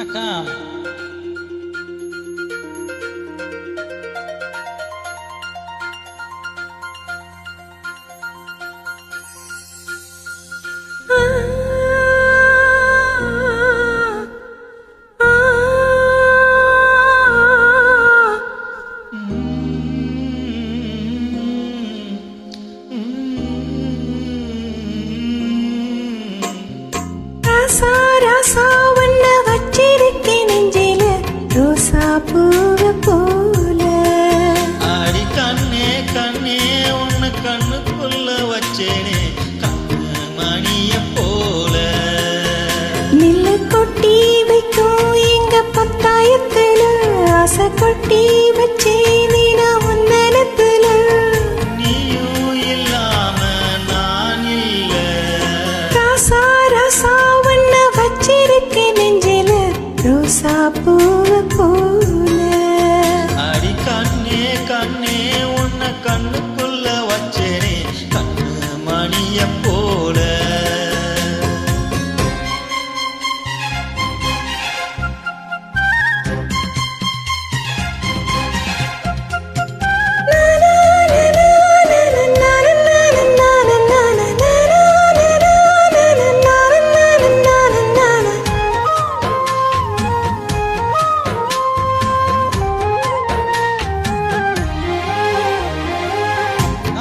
அக்கா பூவை போல அடி கண்ணே கண்ணே உன்னை கண்ணுக்குள்ள வச்சேனே கண்ணு மணிய போல நில்லு கொட்டி வைக்கும் எங்க பத்தாயத்துல ஆசை கொட்டி வச்சேனே நான் உன்னத்துல நீயும் இல்லாம நான் இல்ல ராசா ராசா உன்னை வச்சிருக்கேன் நெஞ்சில ரோசா பூவை போல அடி கண்ணே கண்ணே உன்னை கண்ணுக்குள்ள வச்சேனே கண்ணு மணிய போல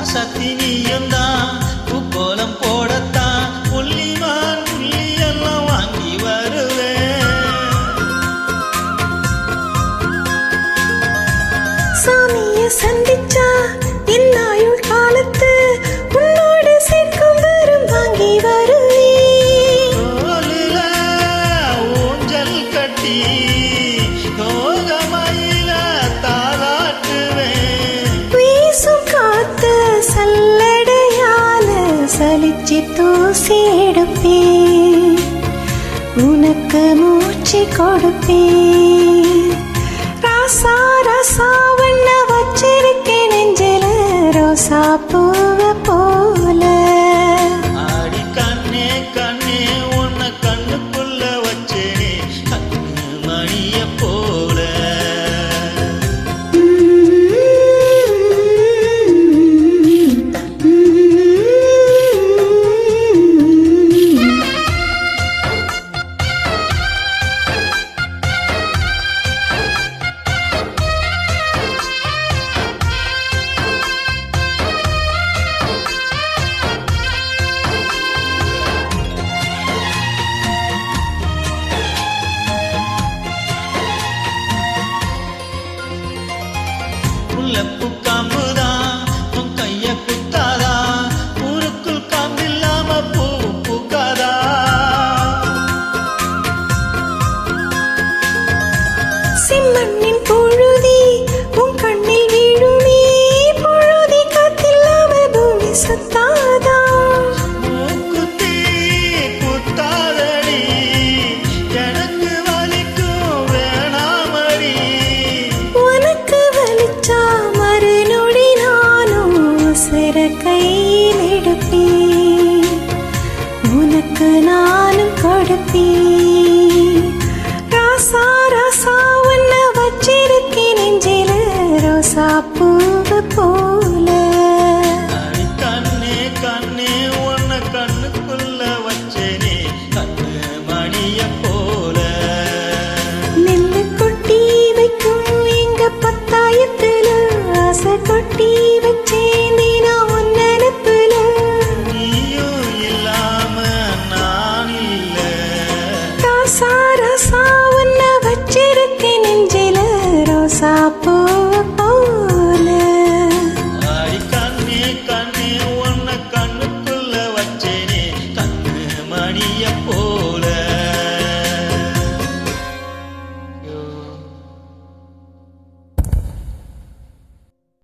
சத்தினியம்தான் பூக்கோலம் போடத்தான் புள்ளிமான் புள்ளி எல்லாம் வாங்கி வருவேன் சாமிய சந்திச்சா என் ஆயுள் காலத்து உன்னோடு சேர்க்கும் வரும் வாங்கி வருவேன் தோலில ஊஞ்சல் கட்டி தோகமயில தாளாட்டுவேன் வீசும் காத்து சல்லடையால சலிச்சு தூசி எடுப்பேன் உனக்கு மூச்சு கொடுப்பேன் ராசா ராசா வண்ண வச்சிருக்கேன் நெஞ்சில ரோசா பூவை போல அடி கண்ணே கண்ணே உன்னை கண்ணுக்குள்ள வச்சேனே கண்ணு மணிய போல முல்லப்பூ காம்புதான் உன் கைய குத்தாதா ஊருக்குள் காம்பில்லாம பூ பூக்காதா சிம்மண்ணின் பொழுதி உன் கண்ணில் வீழுமே பொழுதி காத்தில்லாம பூமி சுத்தாதா மூக்குத்தி குத்தாதடி எனக்கு வலிக்கும் வேணாமடி உனக்கு வலிச்சா மறுநொடி நானும் சிற கையில் எடுப்பேன் உனக்கு நானும் கொடுப்பேன் ராசா ராசா உன்னை வச்சிருக்கேன் நெஞ்சில ரோசா